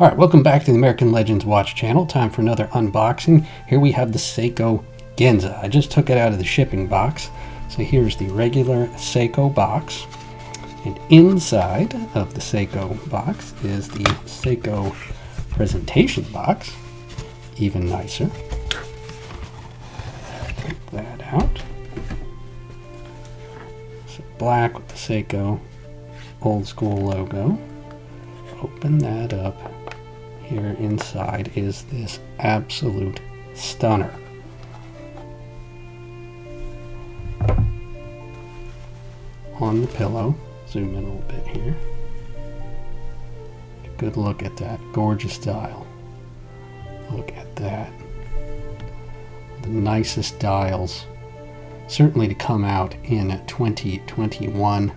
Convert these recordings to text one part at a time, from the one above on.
Alright, welcome back to the American Legends Watch channel. Time for another unboxing. Here we have the Seiko Ginza. I just took it out of the shipping box. So here's the regular Seiko box. And inside of the Seiko box is the Seiko presentation box. Even nicer. Take that out. So black with the Seiko old school logo. Open that up. Here inside is this absolute stunner. On the pillow, zoom in a little bit here. Good look at that gorgeous dial. Look at that. The nicest dials, certainly to come out in 2021.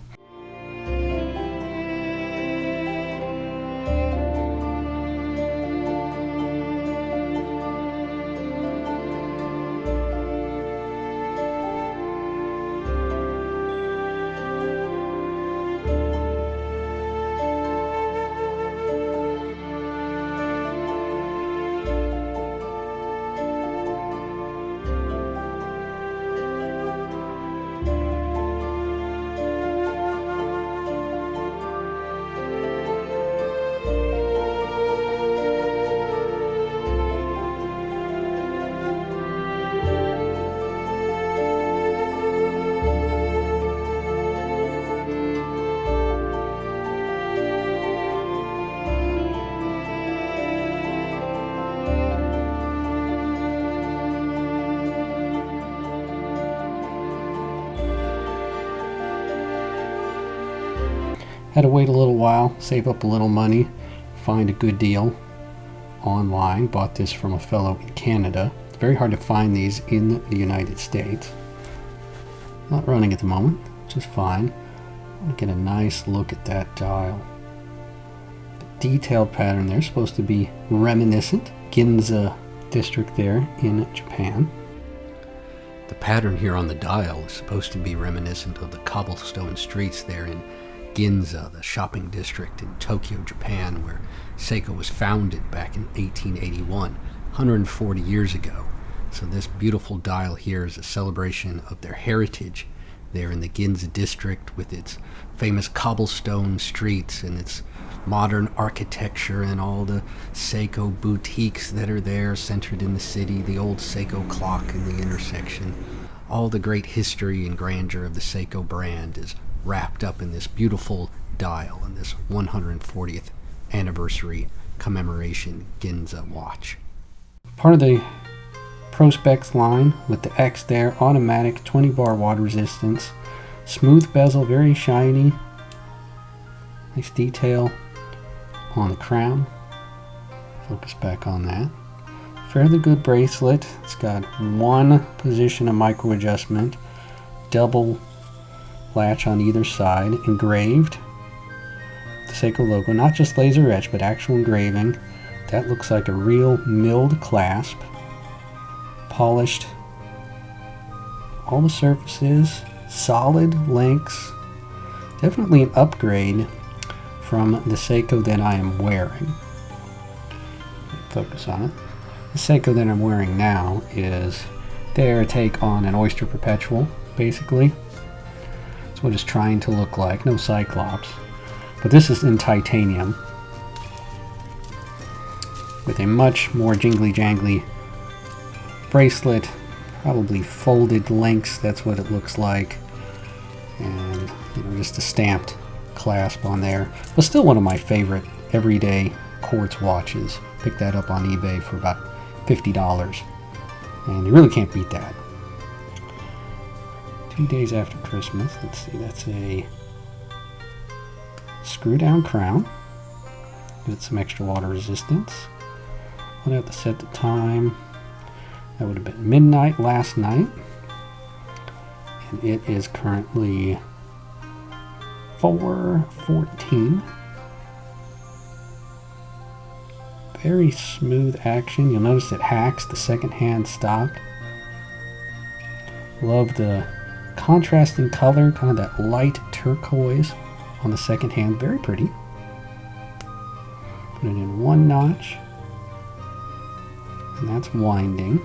Had to wait a little while, save up a little money, find a good deal online. Bought this from a fellow in Canada. It's very hard to find these in the United States. Not running at the moment, just fine. I want to get a nice look at that dial. The detailed pattern there is supposed to be reminiscent. Ginza district there in Japan. The pattern here on the dial is supposed to be reminiscent of the cobblestone streets there in Ginza, the shopping district in Tokyo, Japan, where Seiko was founded back in 1881, 140 years ago. So this beautiful dial here is a celebration of their heritage there in the Ginza district, with its famous cobblestone streets and its modern architecture and all the Seiko boutiques that are there centered in the city, the old Seiko clock in the intersection. All the great history and grandeur of the Seiko brand is wrapped up in this beautiful dial and this 140th anniversary commemoration Ginza watch. Part of the Prospex line with the X there, automatic 20 bar water resistance, smooth bezel, very shiny, nice detail on the crown. Focus back on that. Fairly good bracelet. It's got one position of micro adjustment, double latch on either side, engraved the Seiko logo, not just laser etched but actual engraving. That looks like a real milled clasp, polished all the surfaces, solid links, definitely an upgrade from the Seiko that I am wearing. Focus on it. The Seiko that I'm wearing now is their take on an Oyster Perpetual, basically. That's what it's trying to look like. No Cyclops. But this is in titanium with a much more jingly-jangly bracelet, probably folded links. That's what it looks like. And just a stamped clasp on there. But still one of my favorite everyday quartz watches. Picked that up on eBay for about $50. And you really can't beat that. 2 days after Christmas. Let's see, that's a screw down crown with some extra water resistance. I'll have to set the time. That would have been midnight last night. And it is currently 4:14. Very smooth action. You'll notice it hacks the second hand stop. Love the contrasting color, kind of that light turquoise on the second hand. Very pretty. Put it in one notch, and that's winding.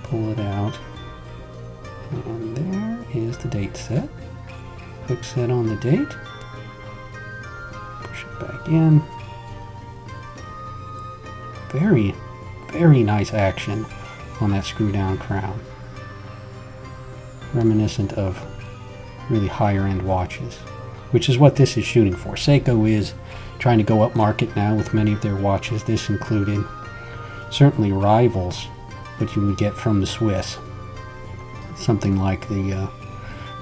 Pull it out, and there is the date set. Quick set on the date. Push it back in. Very, very nice action on that screw down crown. Reminiscent of really higher end watches, which is what this is shooting for. Seiko is trying to go up market now with many of their watches, this included. Certainly rivals what you would get from the Swiss. Something like the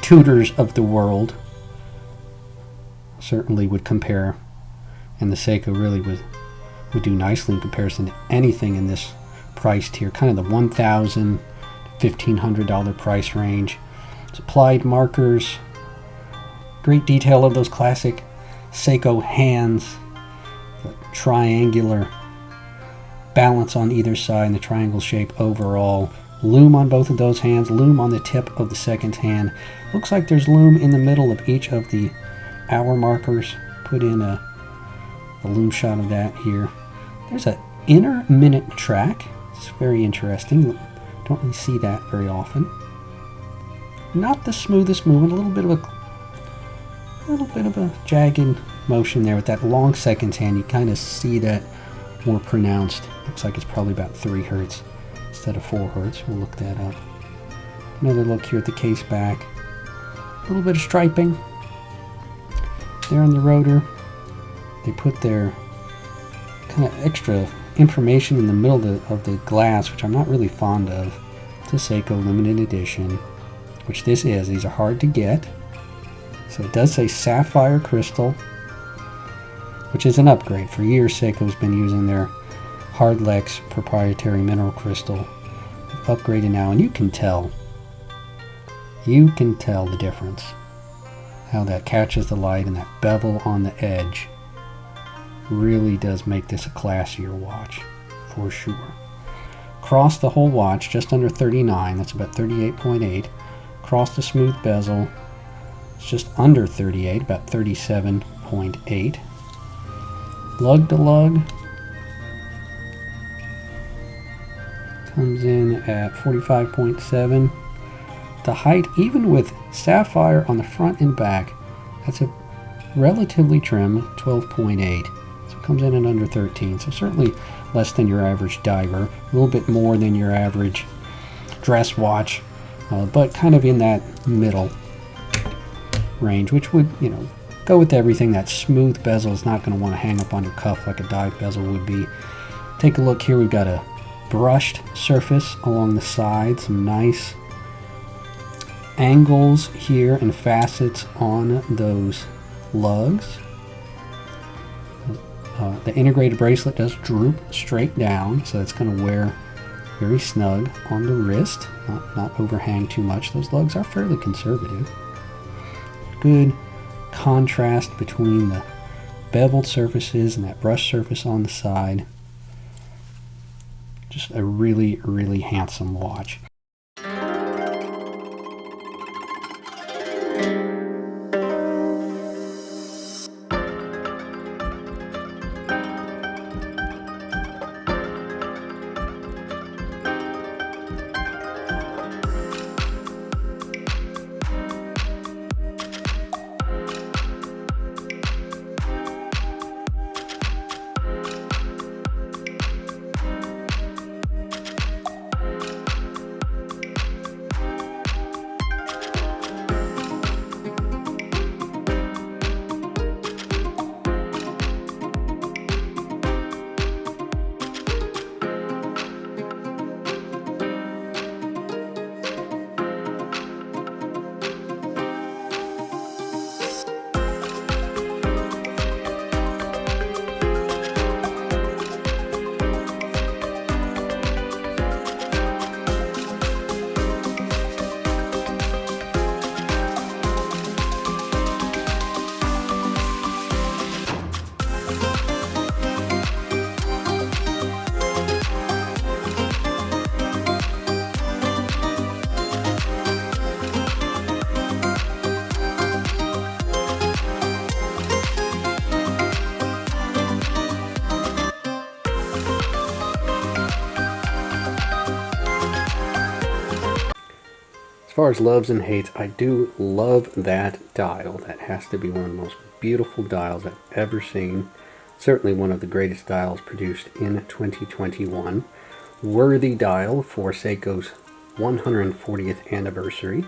Tudors of the world certainly would compare, and the Seiko really would do nicely in comparison to anything in this price tier, kind of the $1,000 to $1,500 price range. Supplied markers, great detail of those classic Seiko hands, the triangular balance on either side and the triangle shape overall. Loom on both of those hands, loom on the tip of the second hand. Looks like there's loom in the middle of each of the hour markers. Put in a loom shot of that here. There's an inner minute track. It's very interesting. Don't really see that very often. Not the smoothest movement, a little bit of a jagged motion there with that long second hand. You kind of see that more pronounced. Looks like it's probably about 3 Hertz instead of 4 Hertz. We'll look that up. Another look here at the case back. A little bit of striping there on the rotor. They put their kind of extra information in the middle of the glass, which I'm not really fond of. It's a Seiko limited edition, which this is. These are hard to get. So it does say sapphire crystal, which is an upgrade. For years, Seiko's been using their Hardlex proprietary mineral crystal. They've upgraded now, and you can tell the difference. How that catches the light, and that bevel on the edge really does make this a classier watch, for sure. Across the whole watch, just under 39, that's about 38.8. Across the smooth bezel, it's just under 38, about 37.8. Lug to lug comes in at 45.7. The height, even with sapphire on the front and back, that's a relatively trim 12.8. So it comes in at under 13. So certainly less than your average diver, a little bit more than your average dress watch, but kind of in that middle range, which would, go with everything. That smooth bezel is not going to want to hang up on your cuff like a dive bezel would be. Take a look here. We've got a brushed surface along the side, some nice angles here and facets on those lugs. The integrated bracelet does droop straight down, so it's going to wear very snug on the wrist, not overhang too much. Those lugs are fairly conservative. Good contrast between the beveled surfaces and that brush surface on the side. Just a really, really handsome watch. far as loves and hates, I do love that dial. That has to be one of the most beautiful dials I've ever seen. Certainly one of the greatest dials produced in 2021. Worthy dial for Seiko's 140th anniversary.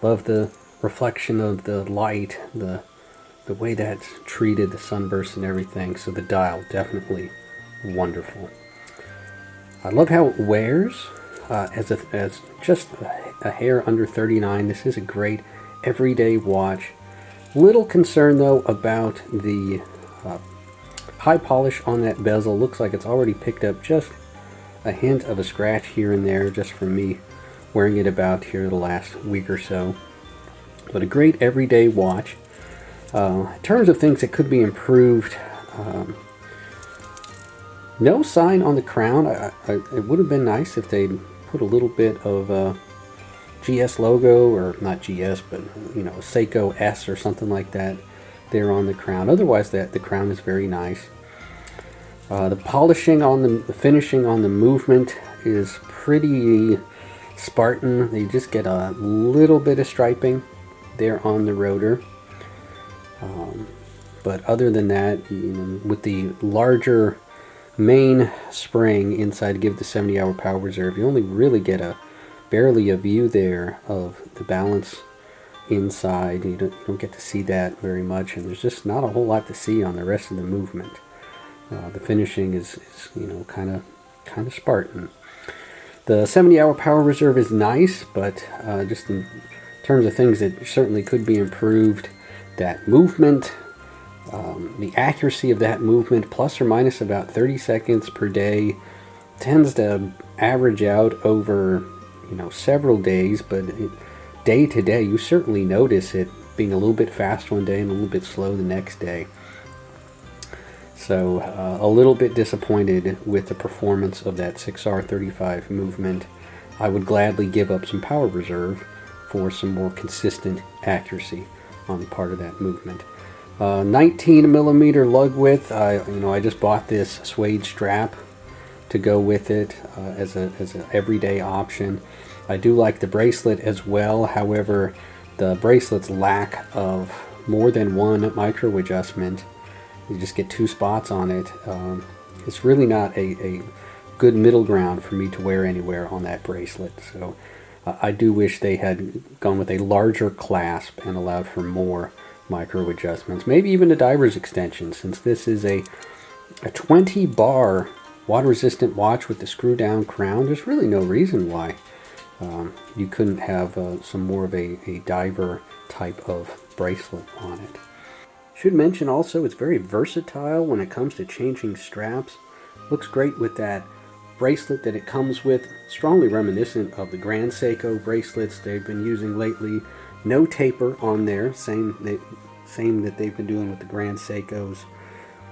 Love the reflection of the light, the way that's treated, the sunburst and everything. So the dial, definitely wonderful. I love how it wears as just a hair under 39. This is a great everyday watch. Little concern though about the high polish on that bezel. Looks like it's already picked up just a hint of a scratch here and there just from me wearing it about here the last week or so. But a great everyday watch. In terms of things that could be improved, no sign on the crown. It would have been nice if they'd put a little bit of GS logo, or not GS, but you know, Seiko S or something like that there on the crown. Otherwise, the crown is very nice. The polishing on the finishing on the movement is pretty Spartan. They just get a little bit of striping there on the rotor. But other than that, you know, with the larger main spring inside to give the 70-hour power reserve, you only really get barely a view there of the balance inside. You don't get to see that very much, and there's just not a whole lot to see on the rest of the movement. The finishing is you know, kind of Spartan. The 70-hour power reserve is nice, but just in terms of things that certainly could be improved, that movement, the accuracy of that movement, plus or minus about 30 seconds per day, tends to average out over, you know, several days, but day to day you certainly notice it being a little bit fast one day and a little bit slow the next day. So a little bit disappointed with the performance of that 6R35 movement. I would gladly give up some power reserve for some more consistent accuracy on the part of that movement. 19 millimeter lug width. I just bought this suede strap to go with it as an everyday option. I do like the bracelet as well. However, the bracelet's lack of more than one micro adjustment, you just get 2 spots on it. It's really not a good middle ground for me to wear anywhere on that bracelet. So I do wish they had gone with a larger clasp and allowed for more micro adjustments. Maybe even a diver's extension, since this is a 20 bar water resistant watch with the screw down crown. There's really no reason why you couldn't have some more of a diver type of bracelet on it. Should mention also, it's very versatile when it comes to changing straps. Looks great with that bracelet that it comes with, strongly reminiscent of the Grand Seiko bracelets they've been using lately. No taper on there, same that they've been doing with the Grand Seikos.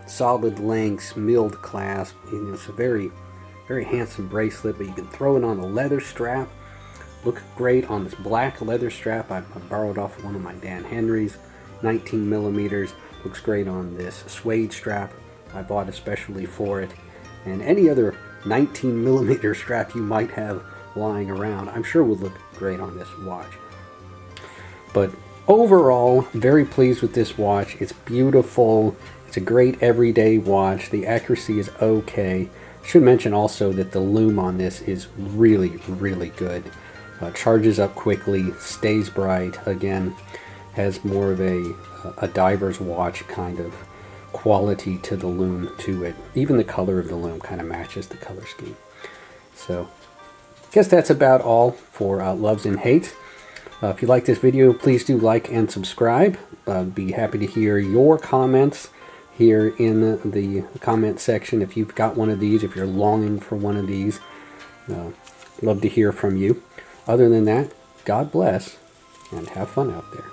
Solid lengths, milled clasp. You know, it's a very, very handsome bracelet, but you can throw it on a leather strap. Looks great on this black leather strap I borrowed off one of my Dan Henrys. 19 millimeters. Looks great on this suede strap I bought especially for it. And any other 19 millimeter strap you might have lying around, I'm sure would look great on this watch. But overall, very pleased with this watch. It's beautiful. It's a great everyday watch. The accuracy is okay. Should mention also that the lume on this is really, really good. Charges up quickly, stays bright. Again, has more of a diver's watch kind of quality to the lume to it. Even the color of the lume kind of matches the color scheme. So I guess that's about all for loves and hates. If you like this video, please do like and subscribe. I'd be happy to hear your comments here in the comment section. If you've got one of these, if you're longing for one of these, love to hear from you. Other than that, God bless and have fun out there.